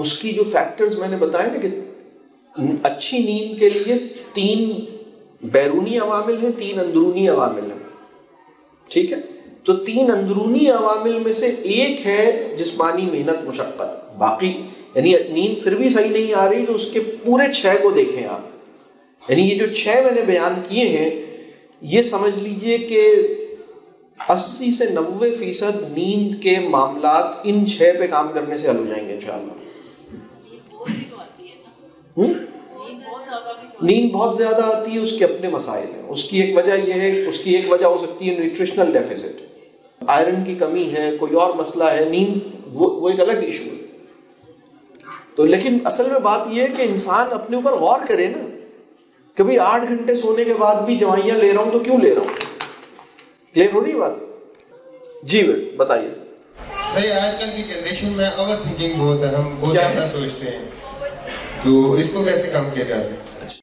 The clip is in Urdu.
اس کی جو فیکٹرز میں نے بتائے نا کہ اچھی نیند کے لیے 3 بیرونی عوامل ہیں، 3 اندرونی عوامل ہیں، ٹھیک ہے؟ تو 3 اندرونی عوامل میں سے ایک ہے جسمانی محنت، مشقت. باقی یعنی نیند پھر بھی صحیح نہیں آ رہی تو اس کے پورے 6 کو دیکھیں آپ. یعنی یہ جو 6 میں نے بیان کیے ہیں، یہ سمجھ لیجئے کہ 80 سے 90% نیند کے معاملات ان 6 پہ کام کرنے سے حل ہو جائیں گے انشاءاللہ. نیند بہت زیادہ آتی ہے، اس کے اپنے مسائل ہیں. اس کی ایک وجہ یہ ہے، اس کی ایک وجہ ہو سکتی ہے نیوٹریشنل ڈیفیسٹ، آئرن کی کمی ہے، کوئی اور مسئلہ ہے. نیند وہ ایک الگ ایشو ہے. تو لیکن اصل میں بات یہ ہے کہ انسان اپنے اوپر غور کرے نا. کبھی 8 گھنٹے سونے کے بعد بھی دوائیاں لے رہا ہوں تو کیوں لے رہا ہوں؟ کلیئر ہو رہی بات؟ جی بتائیے. صحیح. آج کل کی جنریشن میں اوور تھنکنگ بہت ہے، ہم بہت زیادہ سوچتے ہیں، تو اس کو کیسے کم کیا جا سکتا ہے؟